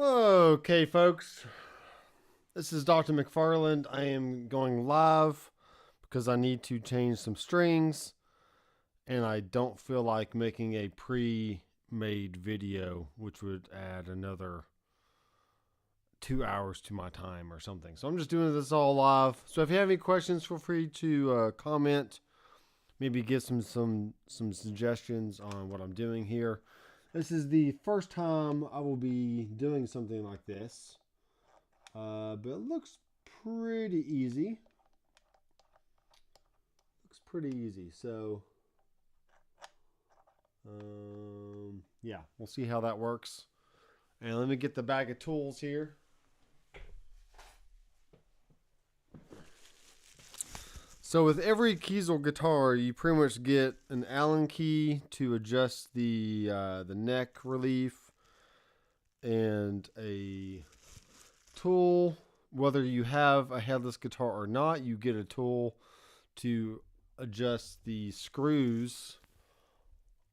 Okay, folks, this is Dr. McFarland. I am going live because I need to change some strings and I don't feel like making a pre-made video, which would add another 2 hours to my time or something. So I'm just doing this all live. So if you have any questions, feel free to comment, maybe give some suggestions on what I'm doing here. This is the first time I will be doing something like this, but it looks pretty easy. So, yeah, we'll see how that works. And let me get the bag of tools here. So with every Kiesel guitar, you pretty much get an Allen key to adjust the neck relief, and a tool. Whether you have a headless guitar or not, you get a tool to adjust the screws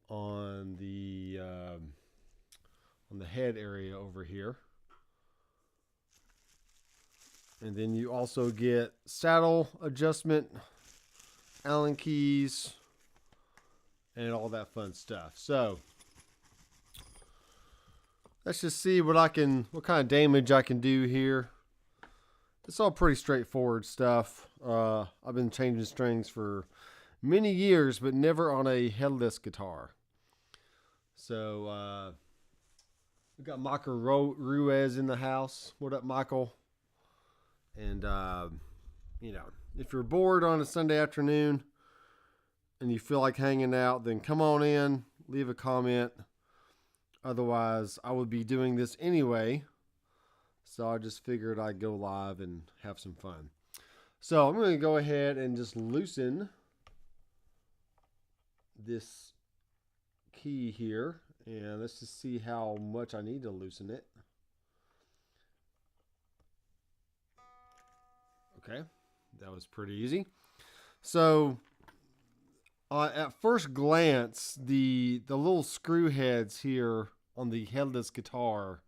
on the head area over here. And then you also get saddle adjustment, Allen keys, and all that fun stuff. So let's just see what kind of damage I can do here. It's all pretty straightforward stuff. I've been changing strings for many years, but never on a headless guitar. So we got Michael Ruiz in the house. What up, Michael? And if you're bored on a Sunday afternoon and you feel like hanging out, then come on in, leave a comment. Otherwise, I would be doing this anyway. So I just figured I'd go live and have some fun. So I'm going to go ahead and just loosen this key here. And let's just see how much I need to loosen it. Okay, that was pretty easy. So at first glance, the little screw heads here on the headless guitar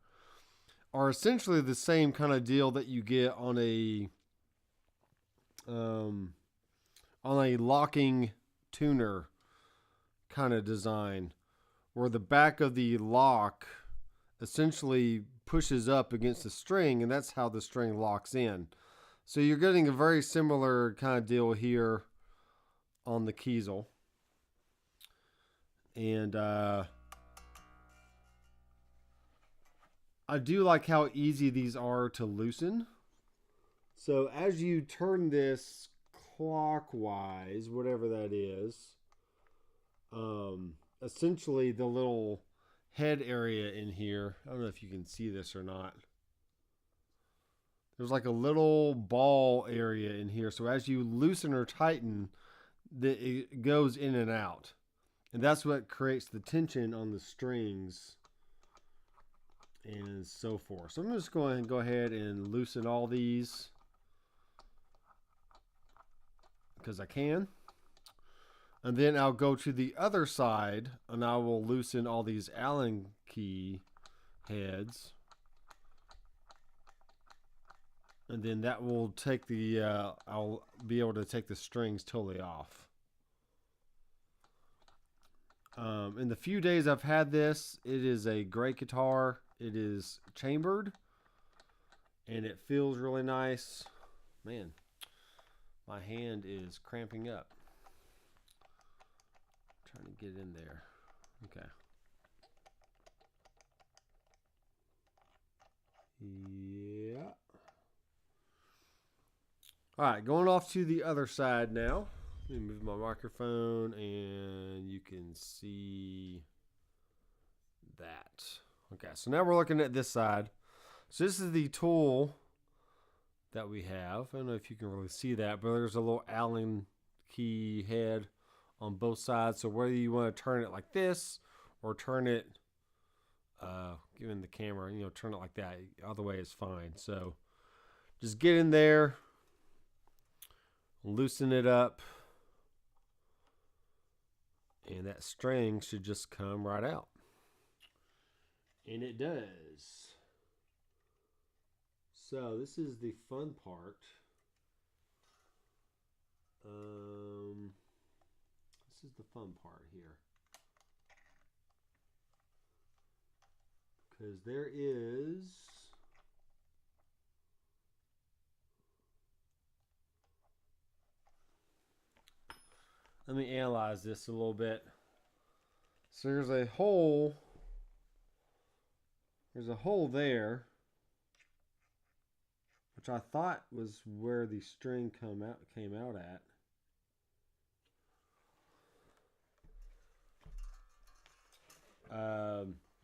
are essentially the same kind of deal that you get on a locking tuner kind of design, where the back of the lock essentially pushes up against the string, and that's how the string locks in. So you're getting a very similar kind of deal here on the Kiesel. And I do like how easy these are to loosen. So as you turn this clockwise, whatever that is, essentially the little head area in here, I don't know if you can see this or not. There's like a little ball area in here. So as you loosen or tighten, it goes in and out. And that's what creates the tension on the strings and so forth. So I'm just going to go ahead and loosen all these because I can. And then I'll go to the other side and I will loosen all these Allen key heads. And then that will take I'll be able to take the strings totally off. In the few days I've had this, it is a great guitar. It is chambered and it feels really nice. Man, my hand is cramping up. I'm trying to get in there. Okay. Yeah. All right, going off to the other side now. Let me move my microphone and you can see that. Okay, so now we're looking at this side. So this is the tool that we have. I don't know if you can really see that, but there's a little Allen key head on both sides. So whether you want to turn it like this or turn it, given the camera, turn it like that, either way is fine. So just get in there, loosen it up, and that string should just come right out. And it does. So this is the fun part. This is the fun part here. Because there is... Let me analyze this a little bit. So there's a hole. There's a hole there, which I thought was where the string came out at.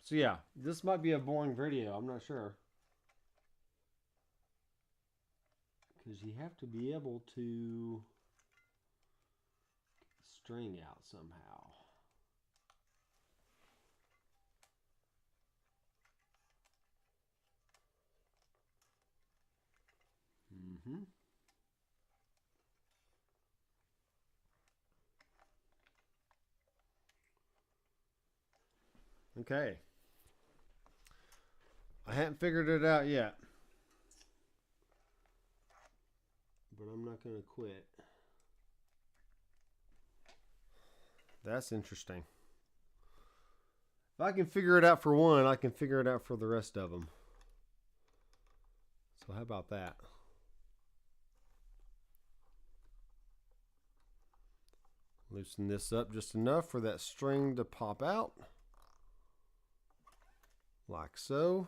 So yeah, this might be a boring video. I'm not sure. Because you have to be able to get the string out somehow. Okay. I haven't figured it out yet. But I'm not going to quit. That's interesting. If I can figure it out for one, I can figure it out for the rest of them. So how about that? Loosen this up just enough for that string to pop out. Like so.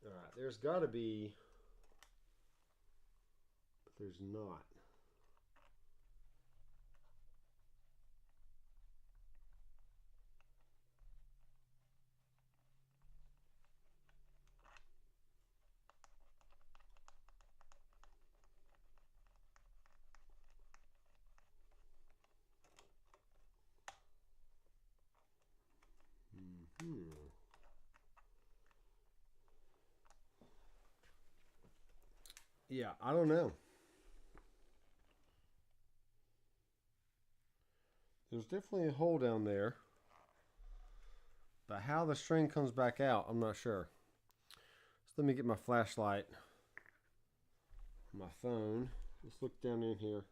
Alright, there's got to be, but there's not. Yeah, I don't know. There's definitely a hole down there. But how the string comes back out, I'm not sure. So let me get my flashlight. My phone. Let's look down in here.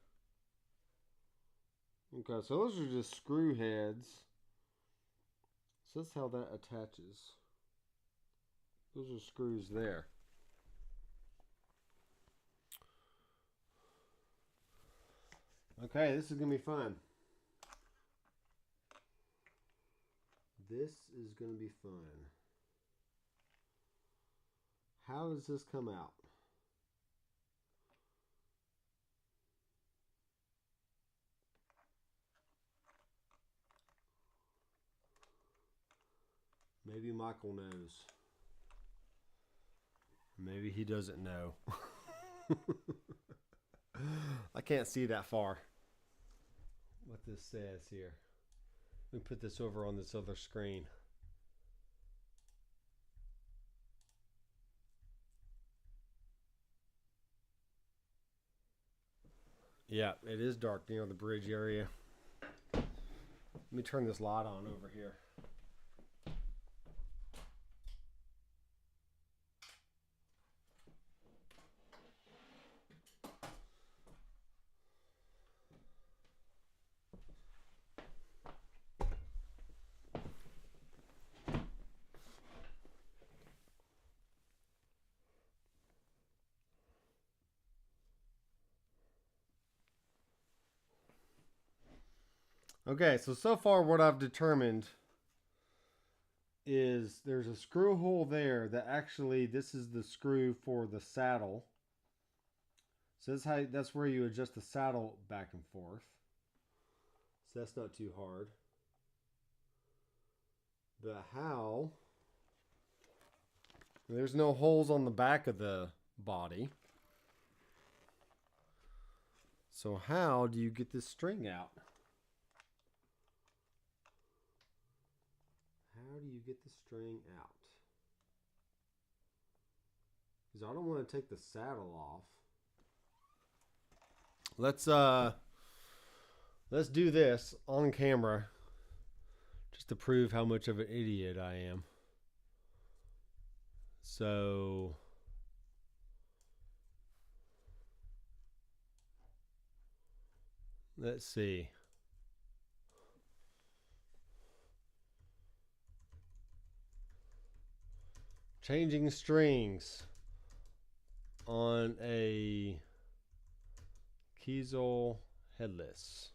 Okay, so those are just screw heads. So that's how that attaches. Those are screws there. Okay, this is going to be fun. This is going to be fun. How does this come out? Maybe Michael knows. Maybe he doesn't know. I can't see that far. What this says here. Let me put this over on this other screen. Yeah, it is dark near the bridge area. Let me turn this light on over here. Okay, so far what I've determined is there's a screw hole there that actually, this is the screw for the saddle. So that's where you adjust the saddle back and forth. So that's not too hard. The how, there's no holes on the back of the body. So how do you get this string out? How do you get the string out? Because I don't want to take the saddle off. Let's do this on camera just to prove how much of an idiot I am. So Let's see. Changing strings on a Kiesel headless.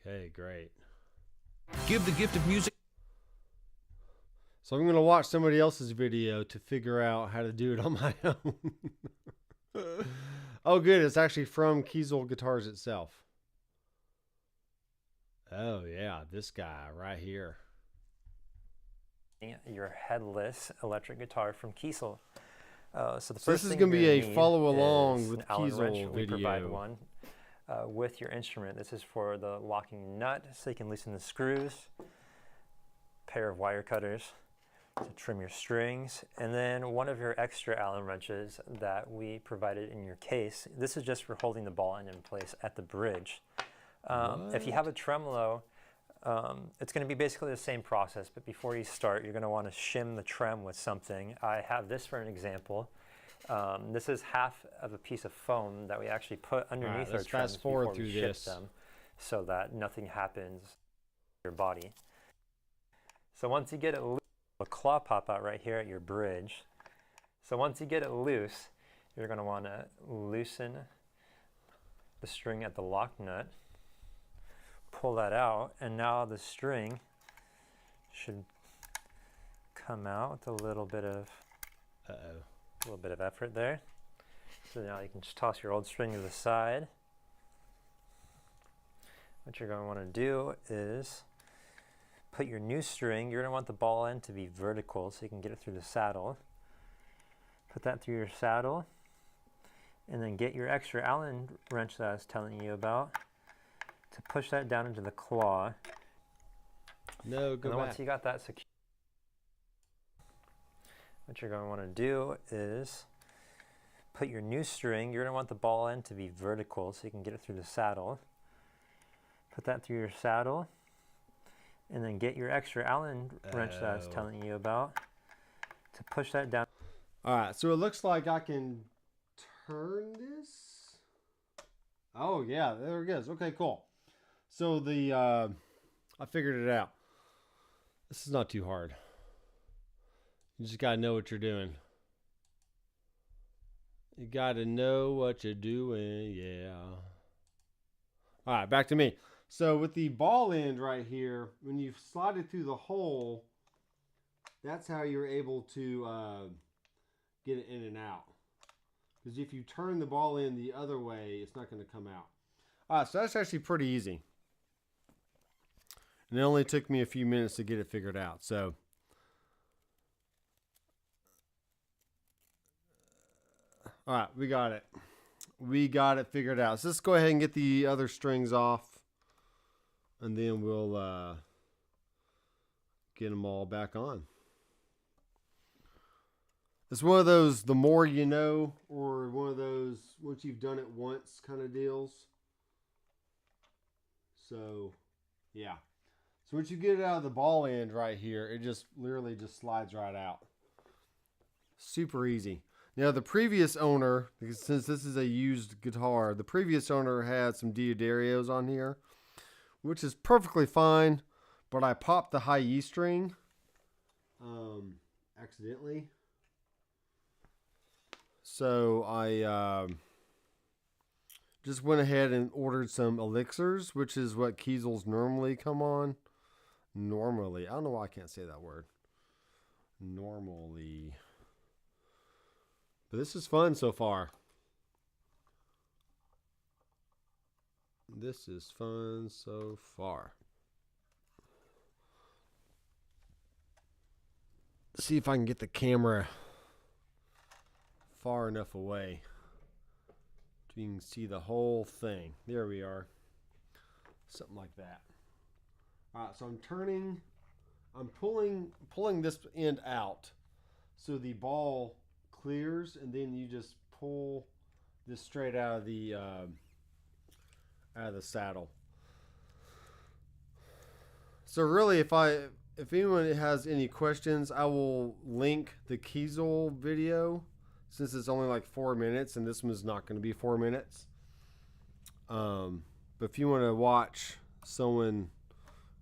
Okay, great. Give the gift of music. So I'm going to watch somebody else's video to figure out how to do it on my own. Oh, good. It's actually from Kiesel Guitars itself. Oh, yeah. This guy right here. Your headless electric guitar from Kiesel. So this is going to be a follow along with Kiesel We provide video. one with your instrument. This is for the locking nut, so you can loosen the screws. Pair of wire cutters to trim your strings, and then one of your extra Allen wrenches that we provided in your case. This is just for holding the ball end in place at the bridge. If you have a tremolo, it's going to be basically the same process, but before you start, you're going to want to shim the trem with something. I have this for an example. This is half of a piece of foam that we actually put underneath our trems before we ship them, so that nothing happens to your body. So once you get it loose, a claw pop out right here at your bridge. So once you get it loose, you're going to want to loosen the string at the lock nut. Pull that out, and now the string should come out with a little bit of effort there. So now you can just toss your old string to the side. What you're going to want to do is put your new string. You're going to want the ball end to be vertical so you can get it through the saddle. Put that through your saddle, and then get your extra Allen wrench that I was telling you about to push that down into the claw. No, go back. Once you got that secure, what you're going to want to do is put your new string. You're going to want the ball end to be vertical so you can get it through the saddle. Put that through your saddle, and then get your extra Allen wrench that I was telling you about to push that down. All right, so it looks like I can turn this. Oh, yeah, there it goes. Okay, cool. So I figured it out. This is not too hard. You just got to know what you're doing. You got to know what you're doing, yeah. All right, back to me. So with the ball end right here, when you slide it through the hole, that's how you're able to get it in and out. Because if you turn the ball end the other way, it's not going to come out. All right, so that's actually pretty easy. And it only took me a few minutes to get it figured out. So all right, we got it. We got it figured out. So let's go ahead and get the other strings off, and then we'll get them all back on. It's one of those the more you know, or one of those once you've done it once kind of deals. So, yeah. So once you get it out of the ball end right here, it just literally just slides right out. Super easy. Now the previous owner, because since this is a used guitar, the previous owner had some Diodarios on here, which is perfectly fine, but I popped the high E string accidentally. So I just went ahead and ordered some elixirs, which is what Kiesels normally come on. Normally. I don't know why I can't say that word. Normally. But this is fun so far. This is fun so far. See if I can get the camera far enough away so you can see the whole thing. There we are. Something like that. All right, so I'm pulling this end out so the ball clears, and then you just pull this straight out of the saddle. So really, if I if anyone has any questions, I will link the Kiesel video since it's only like 4 minutes, and this one's not going to be 4 minutes. But if you want to watch someone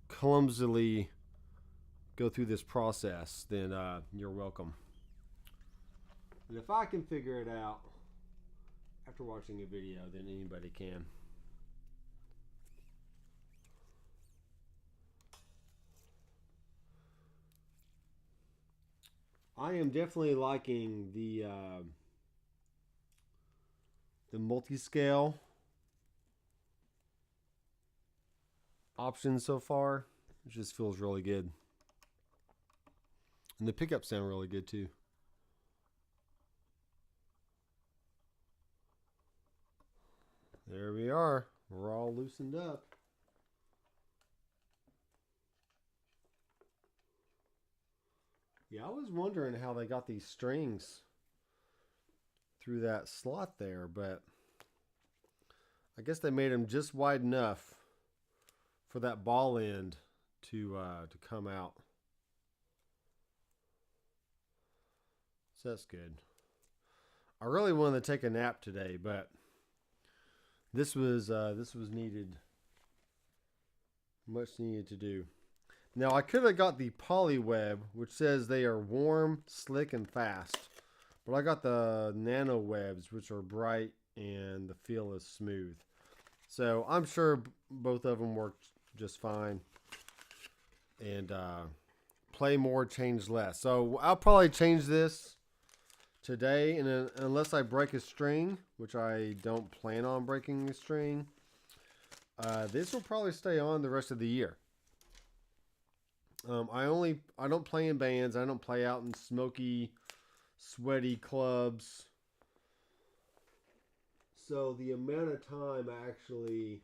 clumsily go through this process, then you're welcome. And if I can figure it out after watching a video, then anybody can. I am definitely liking the multi-scale option so far. It just feels really good. And the pickups sound really good too. There we are. We're all loosened up. Yeah, I was wondering how they got these strings through that slot there, but I guess they made them just wide enough for that ball end to come out. So that's good. I really wanted to take a nap today, but this was needed, much needed to do. Now I could have got the poly web, which says they are warm, slick, and fast, but I got the nano webs, which are bright and the feel is smooth. So I'm sure both of them worked just fine. And play more, change less. So I'll probably change this today, and unless I break a string, which I don't plan on breaking a string, this will probably stay on the rest of the year. I don't play in bands. I don't play out in smoky, sweaty clubs. So the amount of time I actually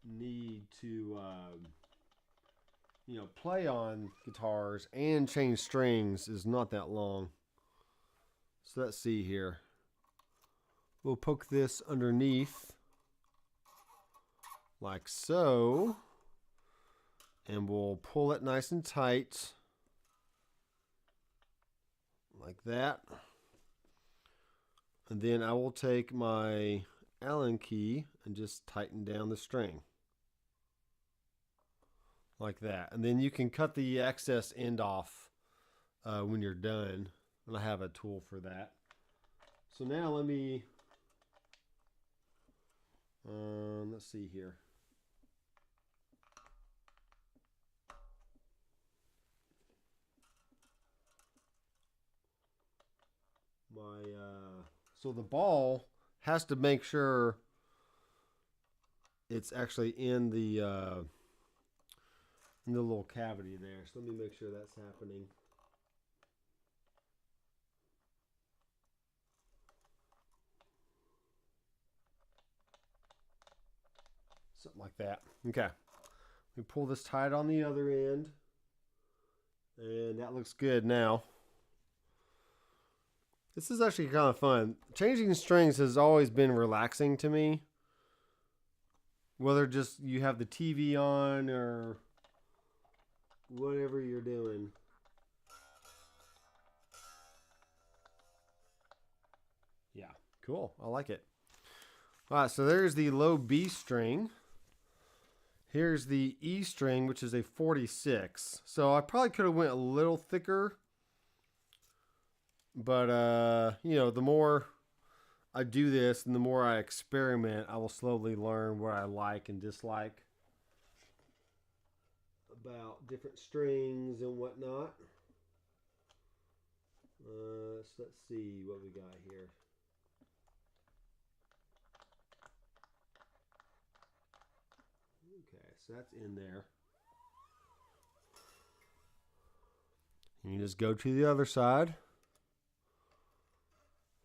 need to, play on guitars and change strings is not that long. So let's see here. We'll poke this underneath like so. And we'll pull it nice and tight. Like that. And then I will take my Allen key and just tighten down the string. Like that. And then you can cut the excess end off when you're done. And I have a tool for that. So now let me, let's see here. So the ball has to make sure it's actually in the little cavity there. So let me make sure that's happening. Something like that. Okay. We pull this tight on the other end. And that looks good now. This is actually kind of fun. Changing strings has always been relaxing to me. Whether just you have the TV on or whatever you're doing. Yeah, cool. I like it. All right, so there's the low B string. Here's the E string, which is a 46. So I probably could have went a little thicker. But, the more I do this and the more I experiment, I will slowly learn what I like and dislike about different strings and whatnot. So let's see what we got here. Okay, so that's in there. And you just go to the other side.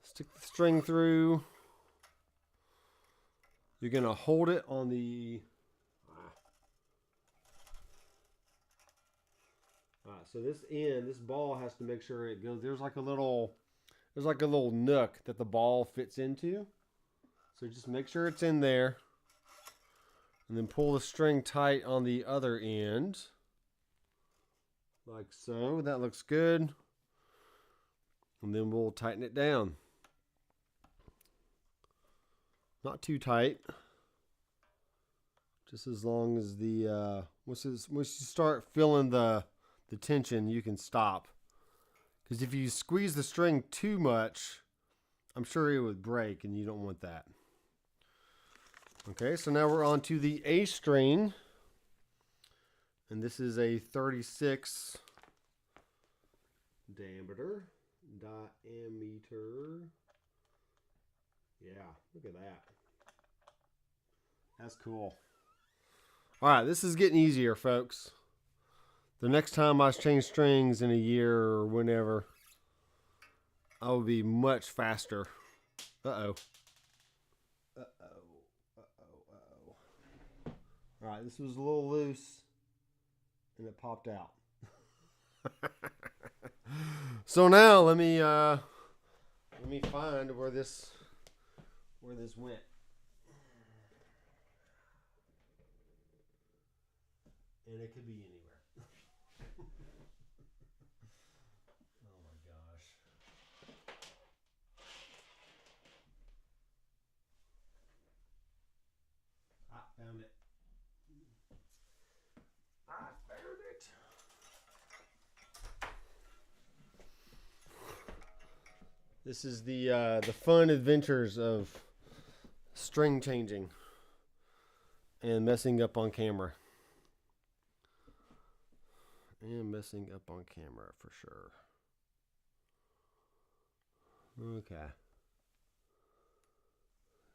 Stick the string through. You're going to hold it on the... Alright, so this end, this ball has to make sure it goes... There's like a little nook that the ball fits into. So just make sure it's in there. And then pull the string tight on the other end. like so. That looks good. And then we'll tighten it down. Not too tight. Just as long as the once you start feeling the tension, you can stop. Because if you squeeze the string too much, I'm sure it would break, and you don't want that. Okay, so now we're on to the A string. And this is a 36 diameter. Yeah, look at that. That's cool. All right, this is getting easier, folks. The next time I change strings in a year or whenever, I will be much faster. Uh-oh. All right, this was a little loose, and it popped out. So now let me find where this went. And it could be anywhere. Oh my gosh. I found it. I found it. This is the fun adventures of string changing and messing up on camera. And messing up on camera for sure. Okay.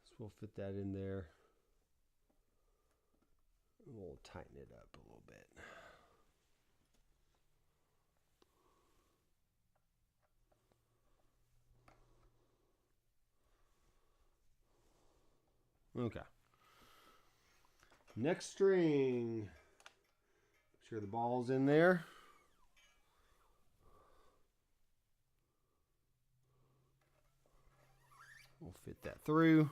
So we'll fit that in there. We'll tighten it up a little bit. Okay. Next string. Make sure the ball's in there. We'll fit that through.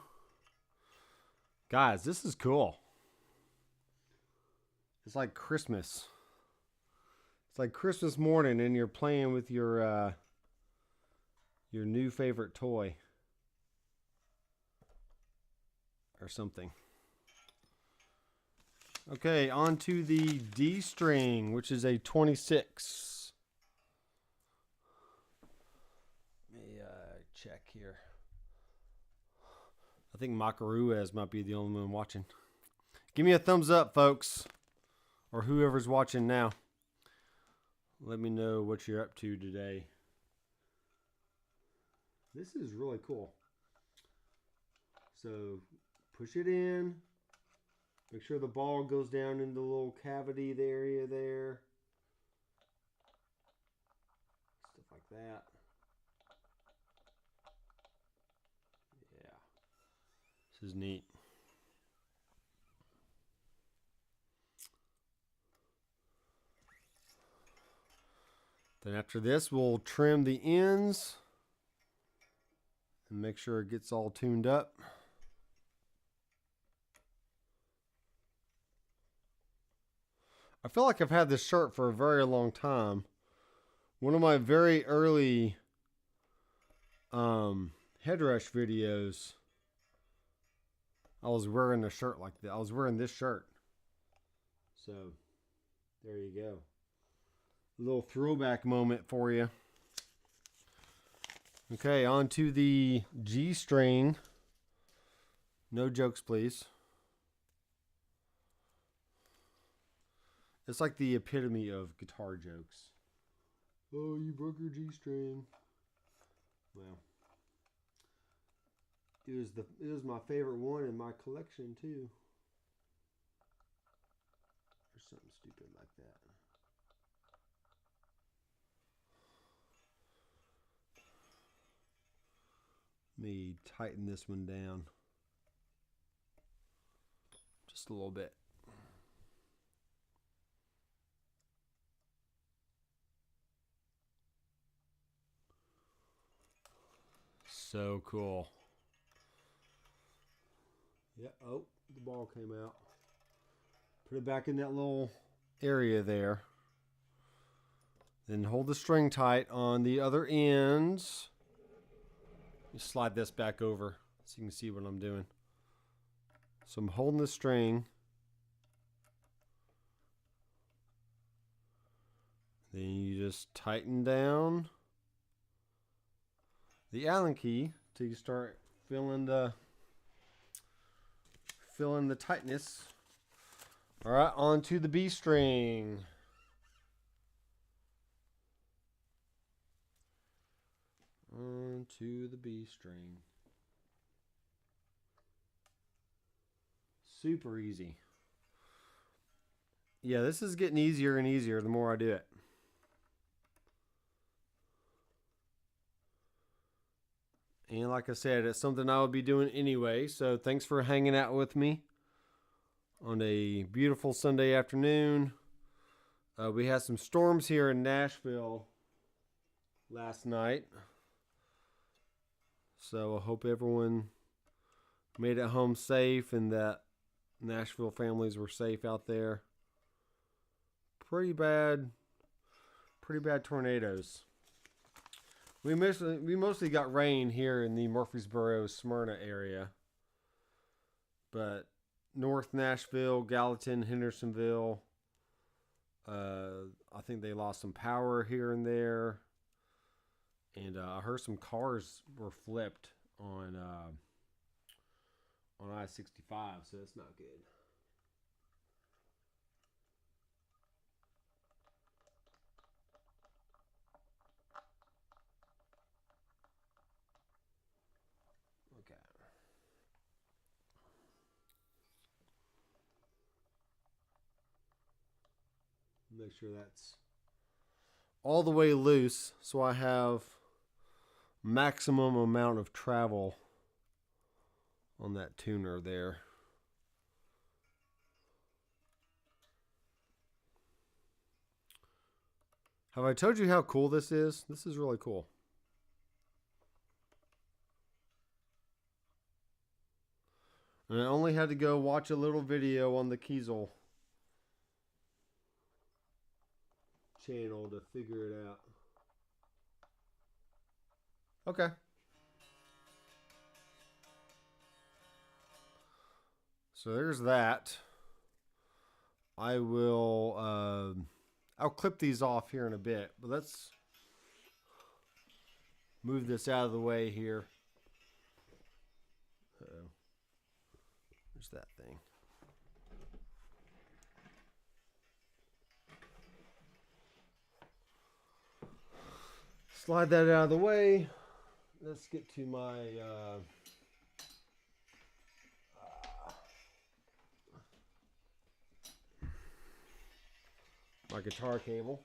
Guys, this is cool. It's like Christmas. It's like Christmas morning and you're playing with your new favorite toy. Or something. Okay, on to the D string, which is a 26. Let me check here. I think Macaruez might be the only one watching. Give me a thumbs up, folks. Or whoever's watching now. Let me know what you're up to today. This is really cool. So, push it in. Make sure the ball goes down in the little cavity area there. Stuff like that. Yeah. This is neat. Then after this, we'll trim the ends and make sure it gets all tuned up. I feel like I've had this shirt for a very long time. One of my very early Headrush videos, I was wearing a shirt like that. I was wearing this shirt. So, there you go. A little throwback moment for you. Okay, on to the G string. No jokes, please. It's like the epitome of guitar jokes. Oh, you broke your G string. Well, it was my favorite one in my collection too. Or something stupid like that. Let me tighten this one down just a little bit. So cool. Yeah, oh, the ball came out. Put it back in that little area there. Then hold the string tight on the other ends. Just slide this back over so you can see what I'm doing. So I'm holding the string. Then you just tighten down the Allen key till you start feeling the tightness. All right, on to the B string. On to the B string. Super easy. Yeah, this is getting easier and easier the more I do it. And like I said, it's something I would be doing anyway. So thanks for hanging out with me on a beautiful Sunday afternoon. We had some storms here in Nashville last night. So I hope everyone made it home safe and that Nashville families were safe out there. Pretty bad tornadoes. We mostly got rain here in the Murfreesboro, Smyrna area. But North Nashville, Gallatin, Hendersonville, I think they lost some power here and there. And I heard some cars were flipped on I-65, so that's not good. Okay. Make sure that's all the way loose so I have maximum amount of travel on that tuner there. Have I told you how cool this is? This is really cool. And I only had to go watch a little video on the Kiesel channel to figure it out. Okay. So there's that. I will I'll clip these off here in a bit, but let's move this out of the way here. Uh-oh. There's that thing. Slide that out of the way. Let's get to my my guitar cable.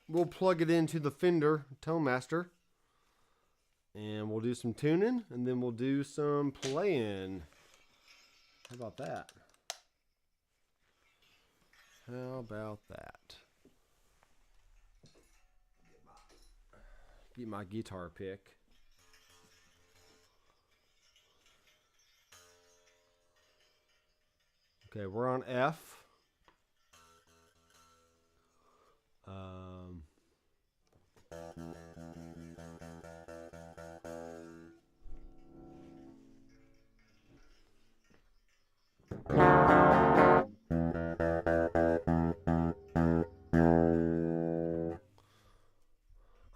We'll plug it into the Fender Tonemaster, and we'll do some tuning, and then we'll do some playing. How about that? How about that? Get my guitar pick. Okay, we're on F.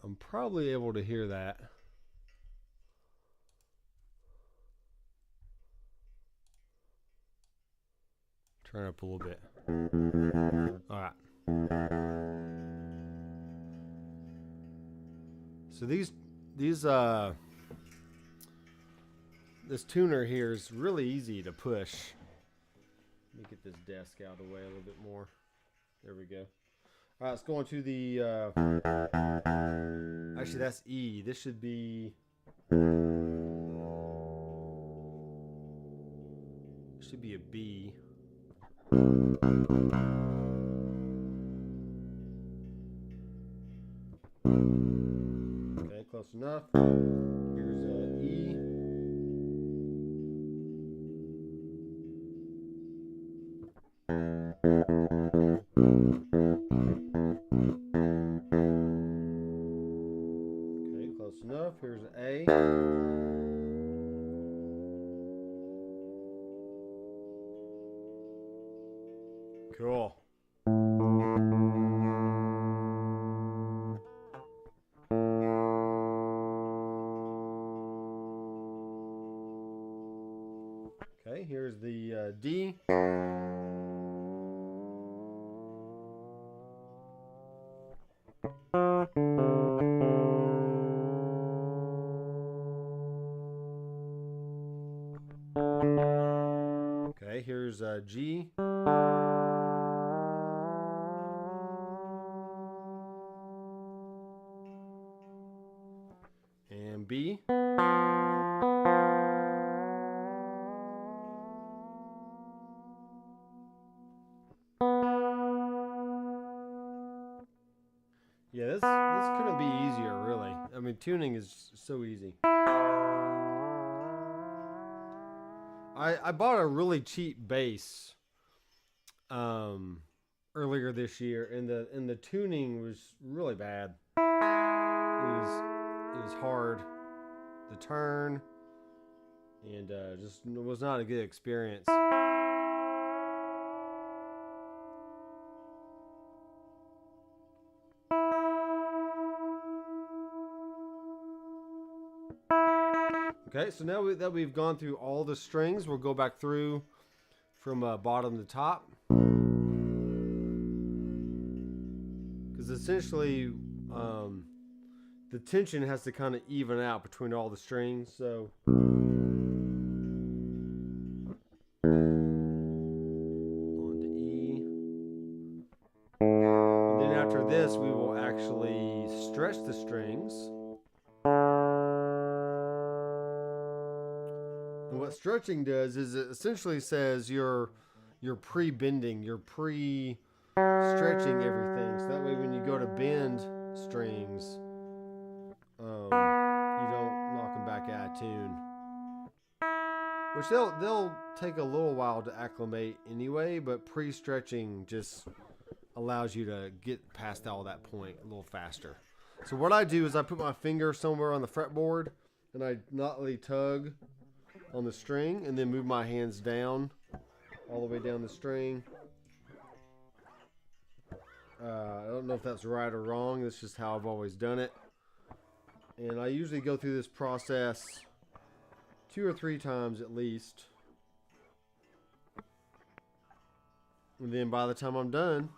I'm probably able to hear that. Turn up a little bit. All right. So this tuner here is really easy to push. Let me get this desk out of the way a little bit more. There we go. All right, let's go on to the actually that's E. This should be a B. Okay, close enough. Here's E. enough. Here's an A. Cool. Okay, here's the D. Okay, here's G. And B. Yeah, this couldn't be easier, really. I mean, tuning is so easy. I bought a really cheap bass earlier this year, and the tuning was really bad. It was hard to turn, and just was not a good experience. Okay, so now that we've gone through all the strings, we'll go back through from bottom to top. Because essentially, the tension has to kind of even out between all the strings. So, on to E. And then after this, we will actually stretch the strings. And what stretching does is it essentially says you're pre-bending, you're pre-stretching everything. So that way when you go to bend strings, you don't knock them back out of tune. Which they'll take a little while to acclimate anyway, but pre-stretching just allows you to get past all that point a little faster. So what I do is I put my finger somewhere on the fretboard and I lightly tug on the string and then move my hands down all the way down the string. I don't know if that's right or wrong. That's just how I've always done it. And I usually go through this process 2 or 3 times at least. And then by the time I'm done,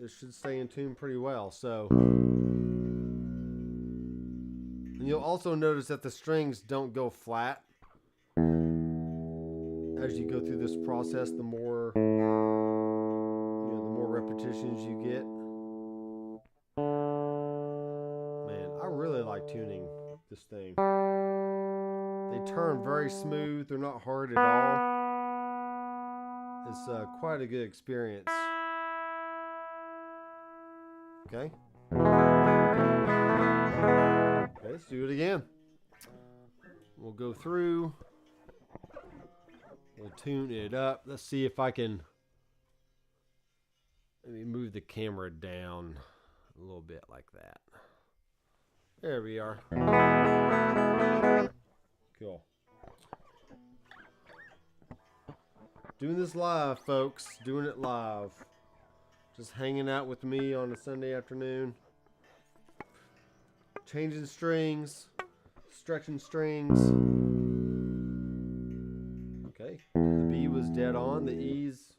it should stay in tune pretty well. So, and you'll also notice that the strings don't go flat. As you go through this process, the more repetitions you get. Man, I really like tuning this thing. They turn very smooth. They're not hard at all. It's quite a good experience. Okay. Okay, let's do it again. We'll go through. We'll tune it up. Let's see if I can maybe move the camera down a little bit like that. There we are. Cool. Doing this live, folks. Doing it live. Just hanging out with me on a Sunday afternoon. Changing strings. Stretching strings. Okay. The B was dead on. The E's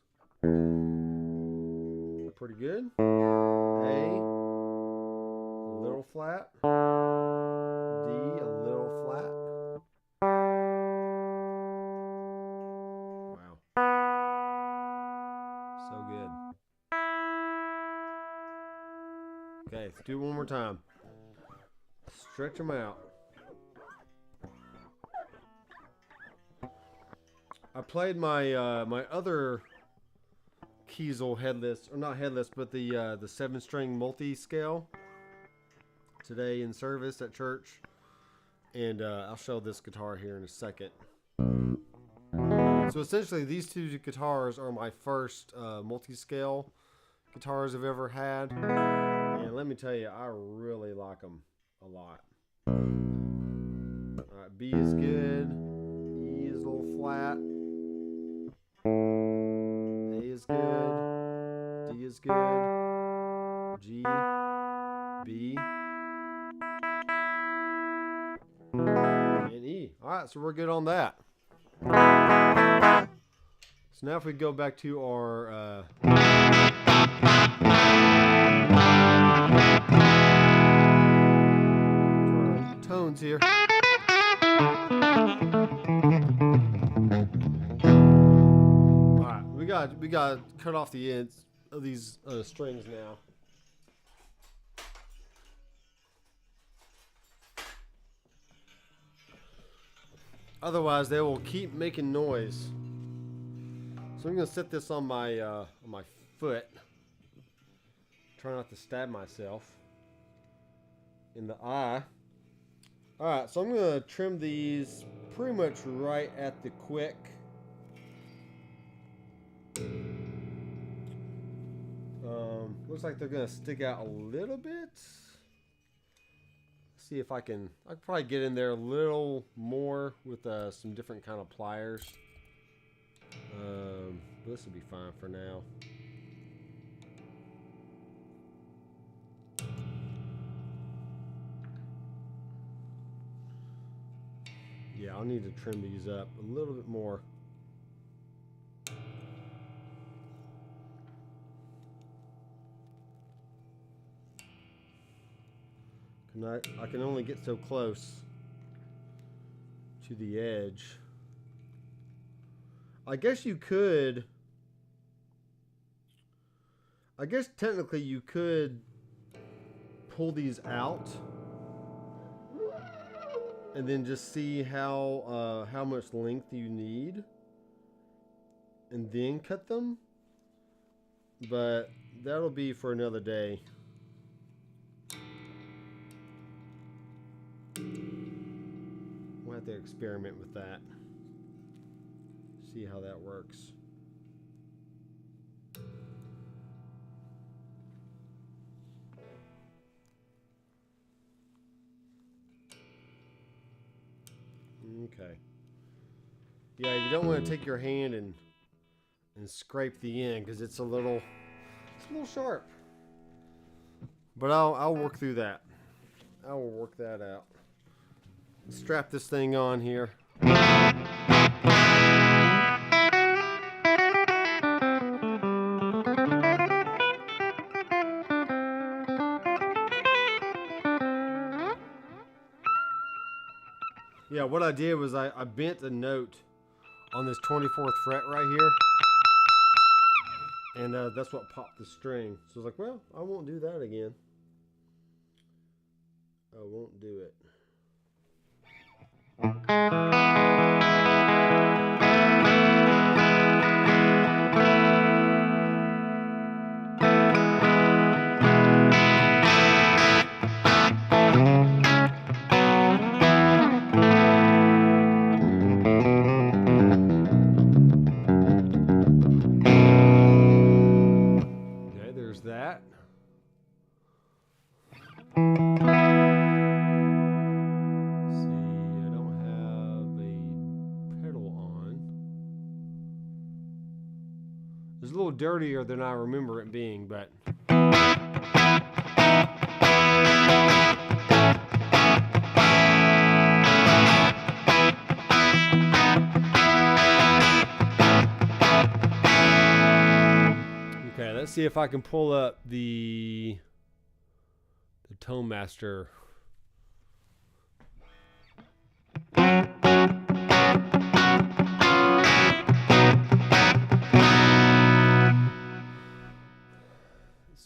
pretty good. A little flat. D a little flat. Wow. So good. Okay, let's do it one more time. Stretch them out. I played my my other Kiesel headless, or not headless, but the 7-string multi-scale today in service at church, and I'll show this guitar here in a second. So essentially, these 2 guitars are my first multi-scale guitars I've ever had, and let me tell you, I really like them. a lot. Alright, B is good. E is a little flat. A is good. D is good. G, B, and E. Alright, so we're good on that. So now if we go back to our tones here. Alright, we got to cut off the ends of these strings now. Otherwise, they will keep making noise. So I'm gonna set this on my foot. Try not to stab myself in the eye. All right, so I'm gonna trim these pretty much right at the quick. Looks like they're gonna stick out a little bit. See if I can probably get in there a little more with some different kind of pliers. This will be fine for now. Yeah, I'll need to trim these up a little bit more. I can only get so close to the edge. I guess technically you could pull these out and then just see how much length you need and then cut them, but that'll be for another day. We'll have to experiment with that, see how that works. Okay. Yeah, you don't want to take your hand and scrape the end because it's a little sharp. But I'll work through that. I will work that out. Strap this thing on here. Yeah, what I did was I bent a note on this 24th fret right here, and that's what popped the string. So I was like, well, I won't do that again. I won't do it. Okay, there's that. It's a little dirtier than I remember it being, but okay, let's see if I can pull up the Tone Master.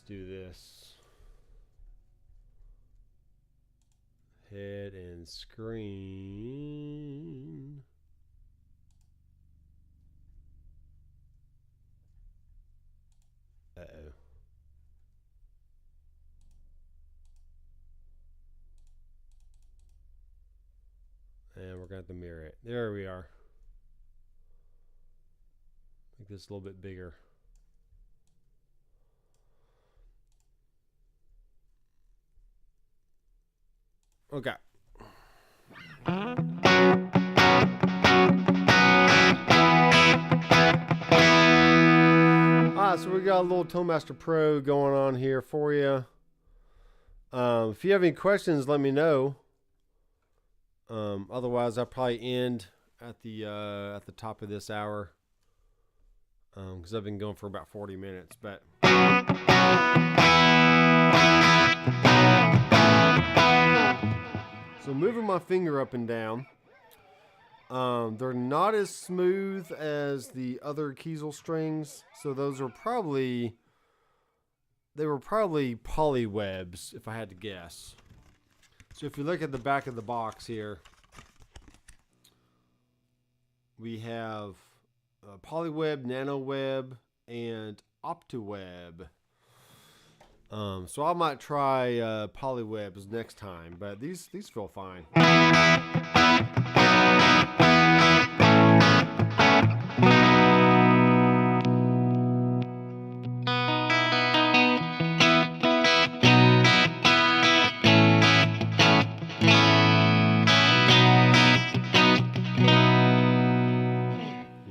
Do this. Head and screen. Uh-oh. And we're going to have to mirror it. There we are. Make this a little bit bigger. Okay. Alright, so we got a little Toastmaster Pro going on here for you. If you have any questions, let me know. Otherwise, I'll probably end at the top of this hour, because I've been going for about 40 minutes. But so moving my finger up and down, they're not as smooth as the other Kiesel strings, so those are probably polywebs if I had to guess. So if you look at the back of the box here, we have polyweb, nanoweb, and optiweb. So I might try polywebs next time, but these feel fine.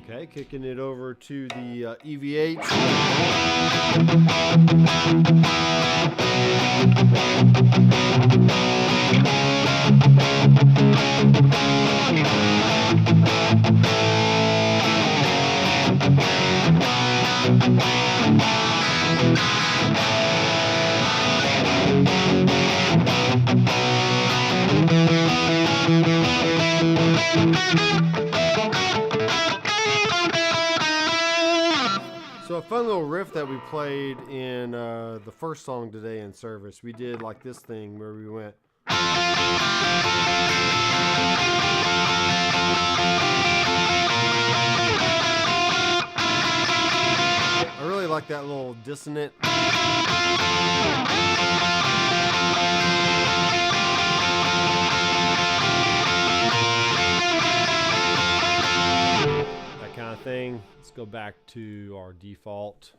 Okay, kicking it over to the EVH. So a fun little riff that we played in the first song today in service. We did like this thing where we went. I really like that little dissonant. That kind of thing. Let's go back to our default.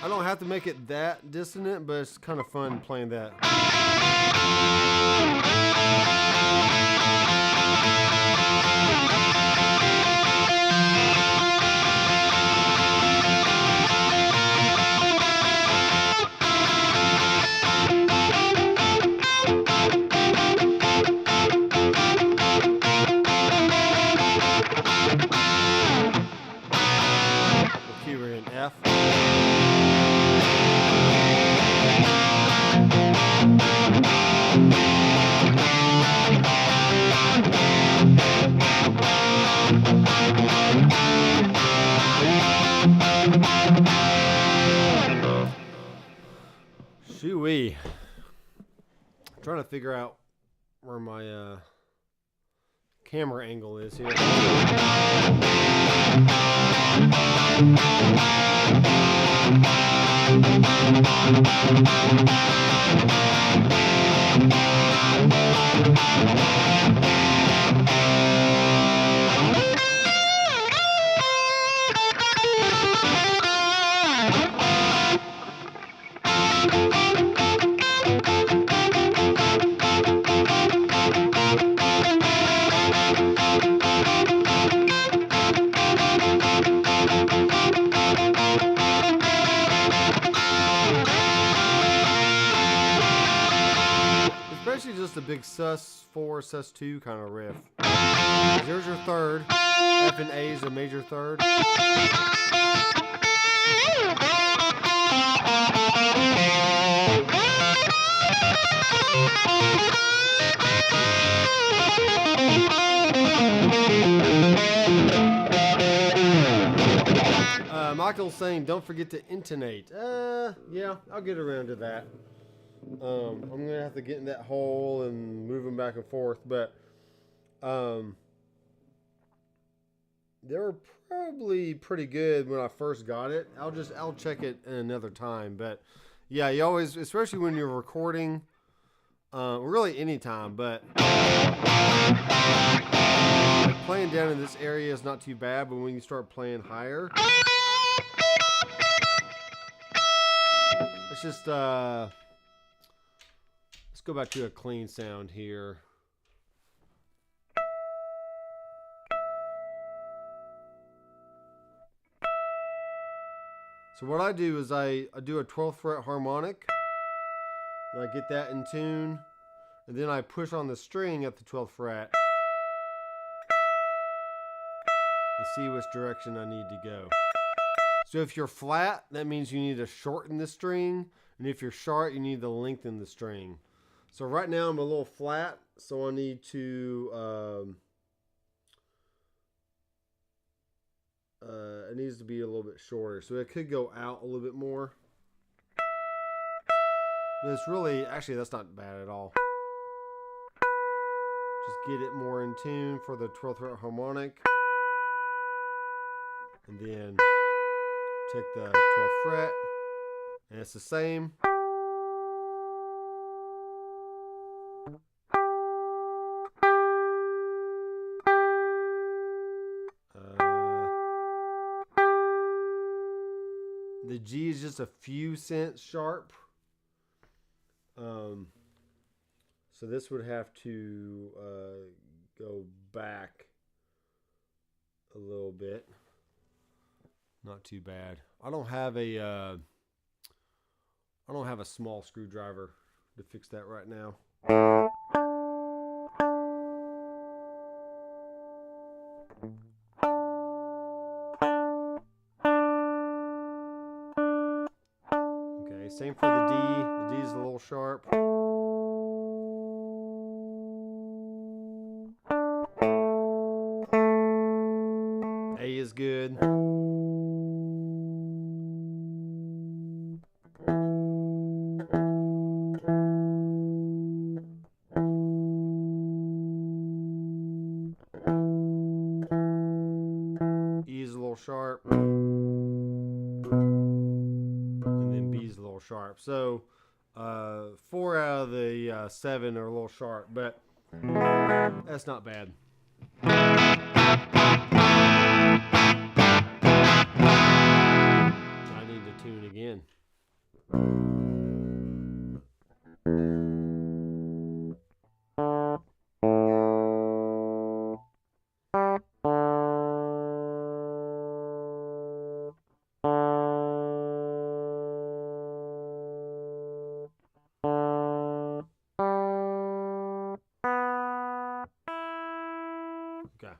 I don't have to make it that dissonant, but it's kind of fun playing that. Okay, we're in F. Shoo-wee. I'm trying to figure out where my camera angle is here. Especially just a big sus4, sus2 kind of riff. There's your third. F and A is a major third. Michael's saying don't forget to intonate. Yeah, I'll get around to that. I'm gonna have to get in that hole and move them back and forth, but they were probably pretty good when I first got it. I'll check it another time, but yeah, you always, especially when you're recording, really anytime, but playing down in this area is not too bad, but when you start playing higher, let's just let's go back to a clean sound here. So what I do is I do a 12th fret harmonic, and I get that in tune, and then I push on the string at the 12th fret and see which direction I need to go. So if you're flat, that means you need to shorten the string, and if you're sharp, you need to lengthen the string. So right now I'm a little flat, so I need to it needs to be a little bit shorter, so it could go out a little bit more. But it's really, actually, that's not bad at all. Just get it more in tune for the 12th fret harmonic, and then take the 12th fret, and it's the same. The G is just a few cents sharp. So this would have to go back a little bit. Not too bad. I don't have a small screwdriver to fix that right now. Okay, same for the D. The D is a little sharp. A is good. E is a little sharp. And then B is a little sharp. So 4 out of the 7 are a little sharp, but that's not bad. I need to tune again. Okay.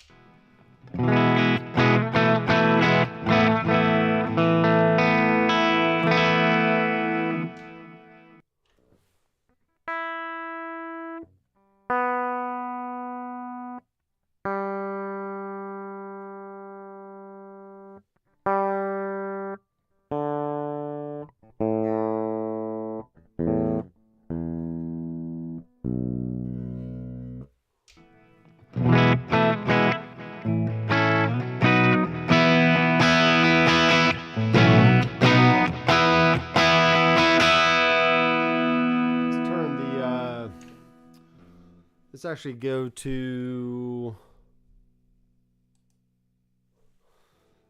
Let's actually go to,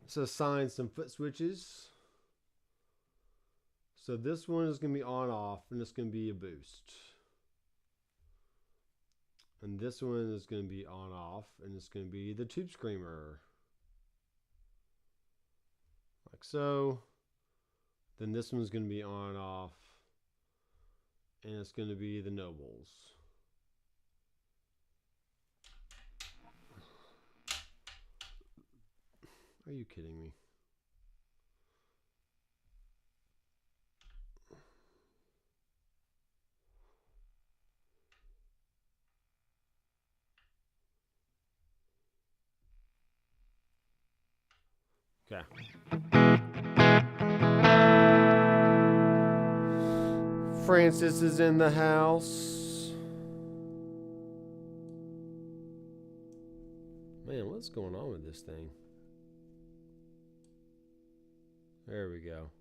let's assign some foot switches. So this one is going to be on off, and it's going to be a boost. And this one is going to be on off, and it's going to be the tube screamer. Like so. Then this one's going to be on off, and it's going to be the nobles. Are you kidding me? Okay. Francis is in the house. Man, what's going on with this thing? There we go.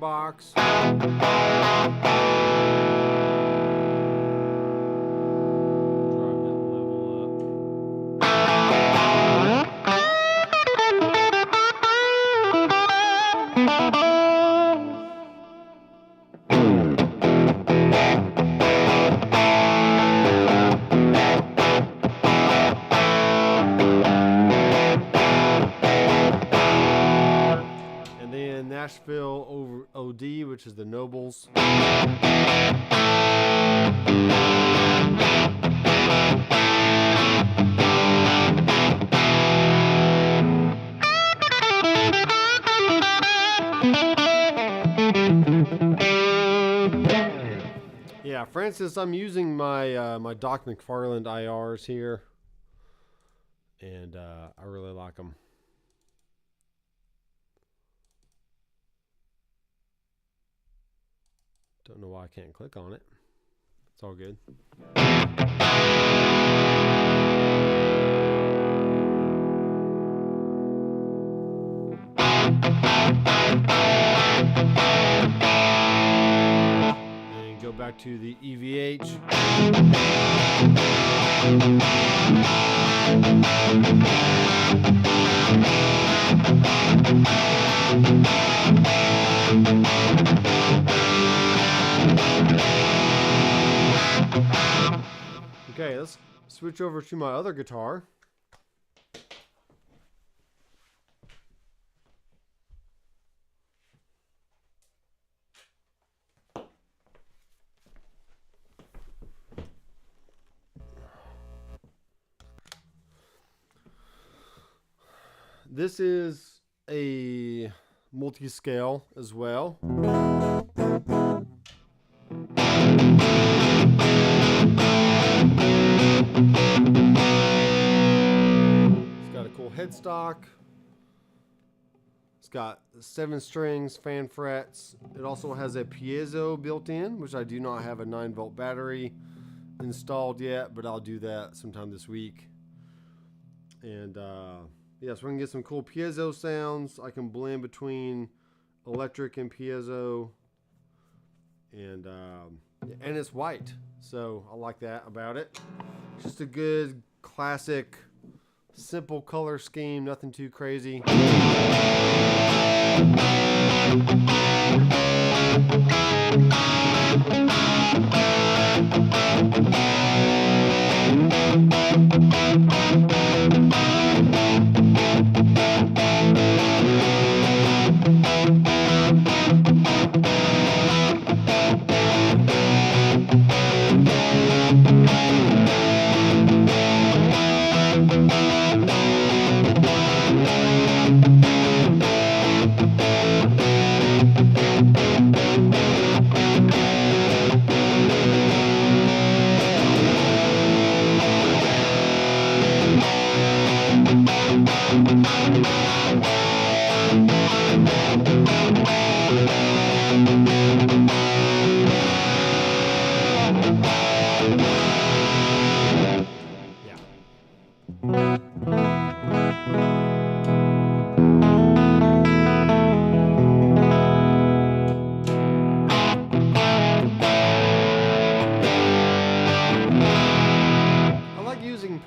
box. Nashville over OD, which is the Nobles. Yeah, for instance, I'm using my my Doc McFarland IRs here, and I really like them. Don't know why I can't click on it. It's all good. And go back to the EVH. Okay, let's switch over to my other guitar. This is a multi-scale as well. It's got a cool headstock. It's got 7 strings, fan frets. It also has a piezo built in, which I do not have a 9-volt battery installed yet, but I'll do that sometime this week. And yeah, so we can get some cool piezo sounds. I can blend between electric and piezo, and it's white, so I like that about it. Just a good classic, simple color scheme, nothing too crazy.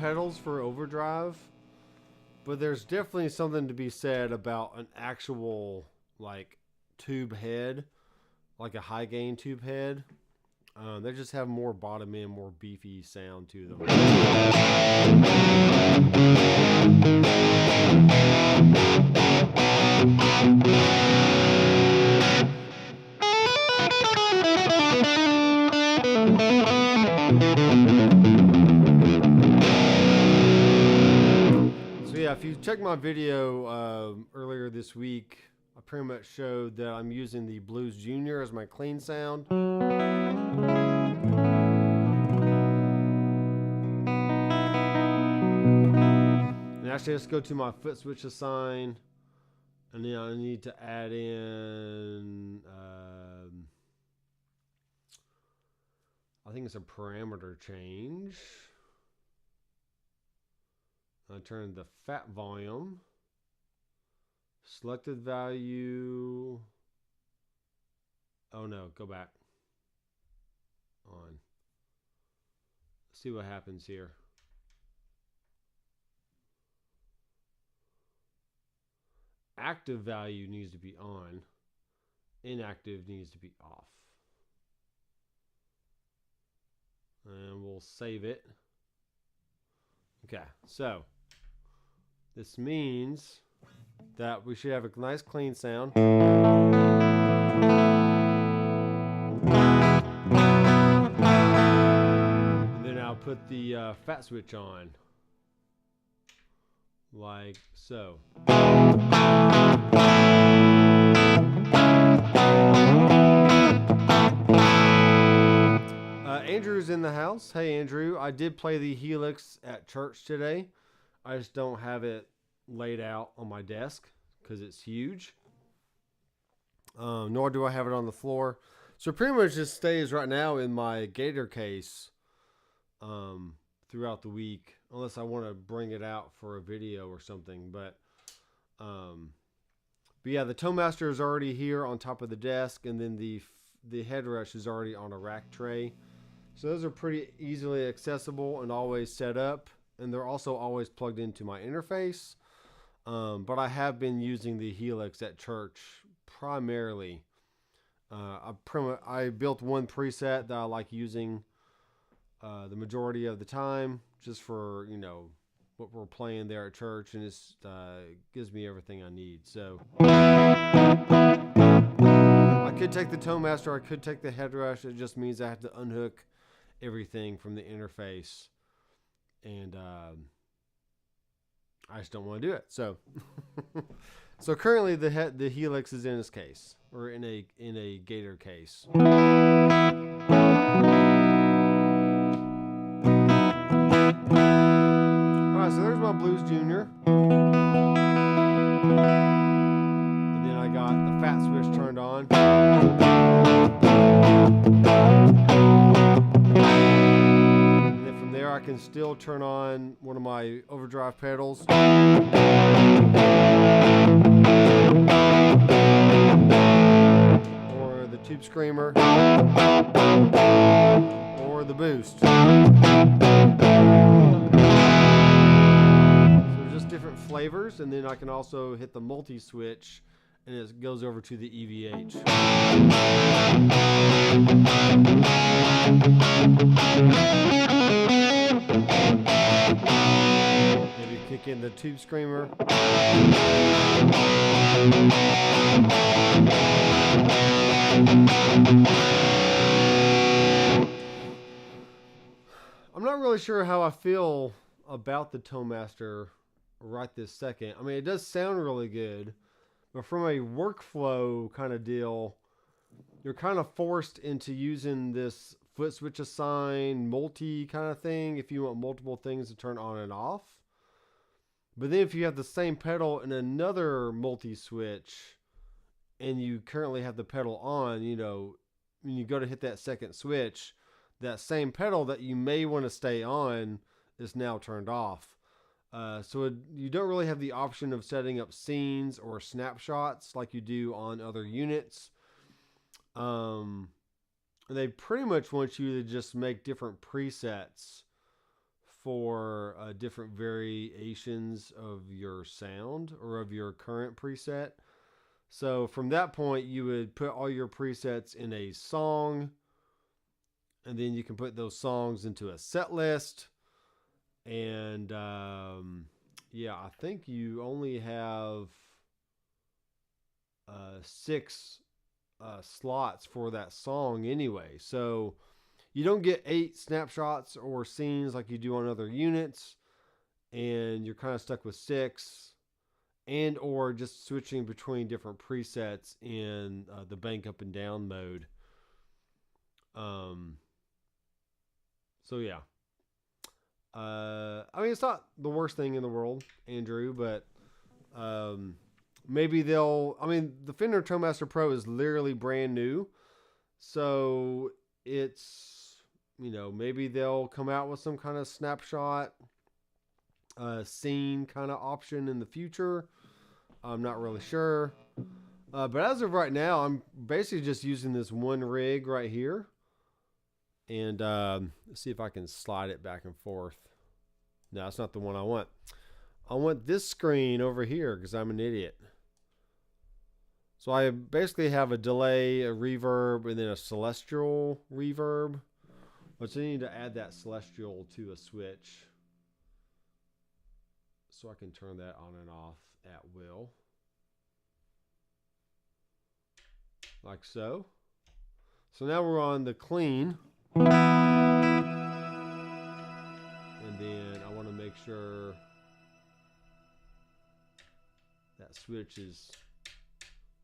Pedals for overdrive, but there's definitely something to be said about an actual like tube head, like a high gain tube head. They just have more bottom end, more beefy sound to them. Yeah, if you check my video earlier this week, I pretty much showed that I'm using the Blues Junior as my clean sound. And actually, let's go to my foot switch assign, and then I need to add in, I think it's a parameter change. I turn the fat volume, selected value, Oh no, go back. On. Let's see what happens here. Active value needs to be on. Inactive needs to be off. And we'll save it. Okay, so this means that we should have a nice clean sound. And then I'll put the fat switch on. Like so. Andrew's in the house. Hey, Andrew. I did play the Helix at church today. I just don't have it laid out on my desk because it's huge. Nor do I have it on the floor. So pretty much just stays right now in my Gator case throughout the week, unless I want to bring it out for a video or something. But yeah, the Towmaster is already here on top of the desk, and then the headrest is already on a rack tray. So those are pretty easily accessible and always set up, and they're also always plugged into my interface. But I have been using the Helix at church primarily. I built one preset that I like using the majority of the time, just for, you know, what we're playing there at church, and it gives me everything I need. So I could take the Towmaster, I could take the headrest. It just means I have to unhook everything from the interface, and I just don't want to do it. So so currently the Helix is in its case, or in a Gator case. All right, so there's my Blues Junior, and then I got the fat switch turned on. And then from there I can still turn on one of my overdrive pedals. Or the Tube Screamer. Or the Boost. So just different flavors, and then I can also hit the multi-switch, and it goes over to the EVH. Maybe kick in the Tube Screamer. I'm not really sure how I feel about the Towmaster right this second. I mean, it does sound really good, but from a workflow kind of deal, you're kind of forced into using this foot switch assign multi kind of thing if you want multiple things to turn on and off. But then if you have the same pedal in another multi switch and you currently have the pedal on, you know, when you go to hit that second switch, that same pedal that you may want to stay on is now turned off. So you don't really have the option of setting up scenes or snapshots like you do on other units. They pretty much want you to just make different presets for different variations of your sound or of your current preset. So from that point, you would put all your presets in a song, and then you can put those songs into a set list. And yeah, I think you only have 6 slots for that song anyway. So you don't get 8 snapshots or scenes like you do on other units, and you're kind of stuck with 6, and or just switching between different presets in the bank up and down mode. So yeah. I mean, it's not the worst thing in the world, Andrew, but maybe the Fender Towmaster Pro is literally brand new. So it's, you know, maybe they'll come out with some kind of snapshot scene kind of option in the future. I'm not really sure. But as of right now, I'm basically just using this one rig right here. And let's see if I can slide it back and forth. No, that's not the one I want. I want this screen over here because I'm an idiot. So I basically have a delay, a reverb, and then a celestial reverb. But I need to add that celestial to a switch so I can turn that on and off at will. Like so. So now we're on the clean. And then I want to make sure that switch is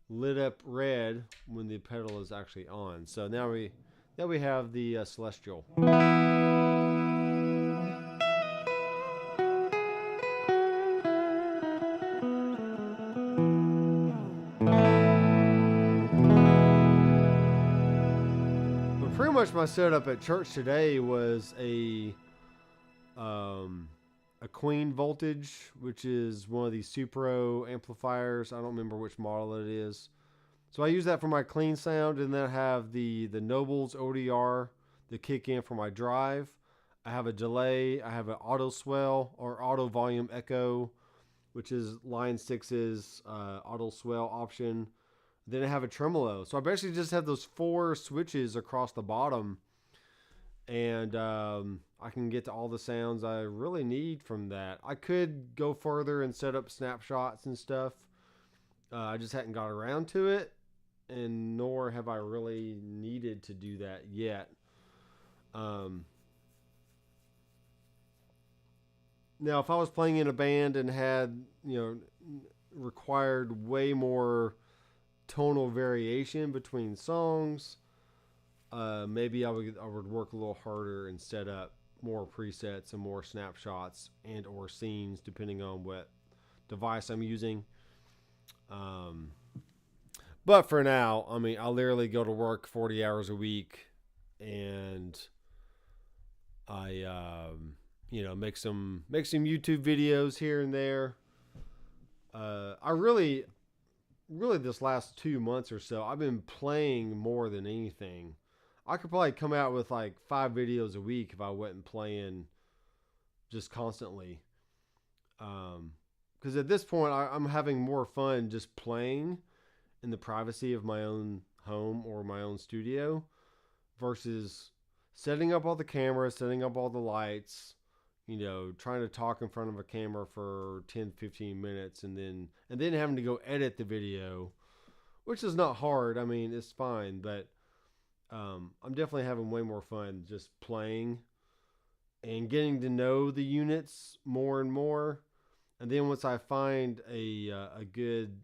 lit up red when the pedal is actually on. So now we have the celestial. Pretty much my setup at church today was a Queen Voltage, which is one of these Supro amplifiers. I don't remember which model it is. So I use that for my clean sound, and then I have the Nobles ODR that kick in for my drive. I have a delay. I have an auto swell or auto volume echo, which is Line 6's auto swell option. Then I have a tremolo. So I basically just have those 4 switches across the bottom. And I can get to all the sounds I really need from that. I could go further and set up snapshots and stuff. I just hadn't got around to it. And nor have I really needed to do that yet. Now, if I was playing in a band and had, required way more tonal variation between songs, maybe I would work a little harder and set up more presets and more snapshots and or scenes depending on what device I'm using. But for now, I mean, I literally go to work 40 hours a week, and I make some YouTube videos here and there. I really this last 2 months or so, I've been playing more than anything. I could probably come out with like 5 videos a week if I wasn't playing just constantly. Because at this point, I'm having more fun just playing in the privacy of my own home or my own studio versus setting up all the cameras, setting up all the lights, trying to talk in front of a camera for 10, 15 minutes and then having to go edit the video, which is not hard. I mean, it's fine, but I'm definitely having way more fun just playing and getting to know the units more and more. And then once I find a good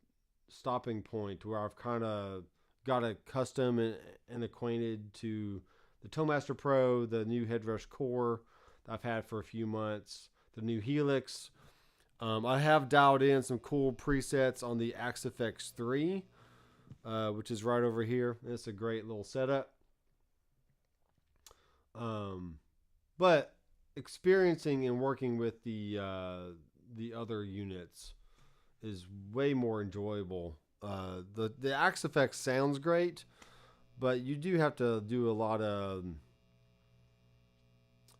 stopping point where I've kind of got accustomed and acquainted to the ToneMaster Pro, the new Headrush Core that I've had for a few months, the new Helix. I have dialed in some cool presets on the Axe-Fx 3, which is right over here. It's a great little setup. But experiencing and working with the other units is way more enjoyable. The Axe-Fx sounds great, but you do have to do a lot of...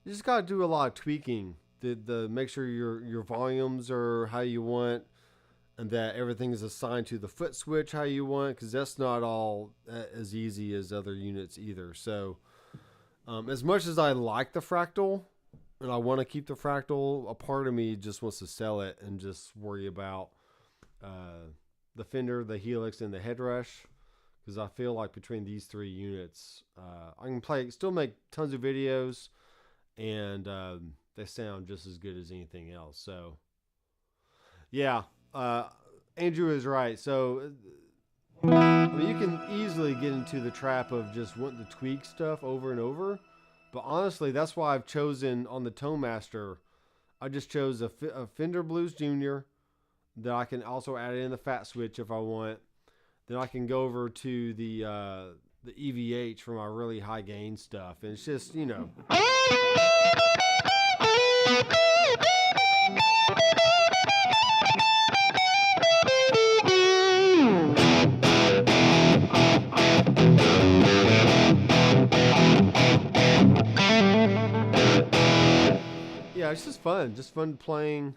You just got to do a lot of tweaking. The make sure your volumes are how you want, and that everything is assigned to the foot switch how you want, because that's not all as easy as other units either. So as much as I like the Fractal and I want to keep the Fractal, a part of me just wants to sell it and just worry about the Fender, the Helix, and the Headrush, because I feel like between these 3 units, I can still make tons of videos, and they sound just as good as anything else. So, yeah, Andrew is right. So, I mean, you can easily get into the trap of just wanting to tweak stuff over and over. But honestly, that's why I've chosen on the ToneMaster, I just chose a Fender Blues Junior that I can also add in the fat switch if I want. Then I can go over to the EVH for my really high gain stuff. And it's just, yeah, it's just fun. Just fun playing,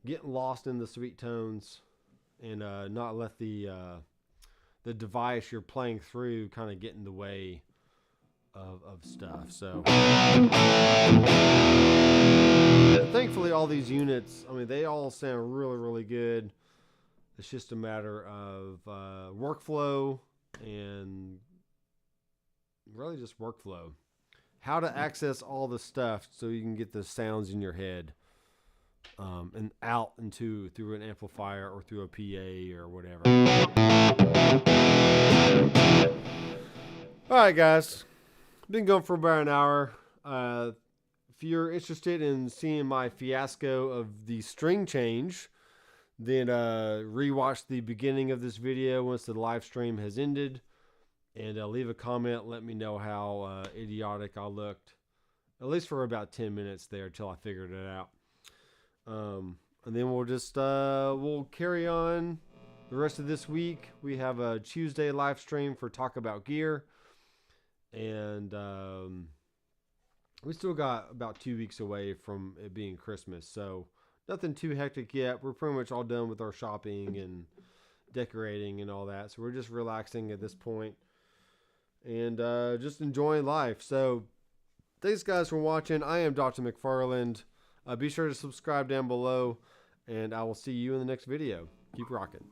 getting lost in the sweet tones, and not let the device you're playing through kind of get in the way of stuff. So thankfully, all these units, I mean, they all sound really, really good. It's just a matter of workflow and really just workflow. How to access all the stuff so you can get the sounds in your head and out into through an amplifier or through a PA or whatever. All right, guys. Been going for about an hour. If you're interested in seeing my fiasco of the string change, then rewatch the beginning of this video once the live stream has ended, and leave a comment. Let me know how idiotic I looked, at least for about 10 minutes there till I figured it out. And then we'll just we'll carry on the rest of this week. We have a Tuesday live stream for Talk About Gear, and we still got about 2 weeks away from it being Christmas, so nothing too hectic yet. We're pretty much all done with our shopping and decorating and all that, so we're just relaxing at this point and just enjoying life. So thanks, guys, for watching. I am Dr. McFarland. Be sure to subscribe down below, and I will see you in the next video. Keep rocking.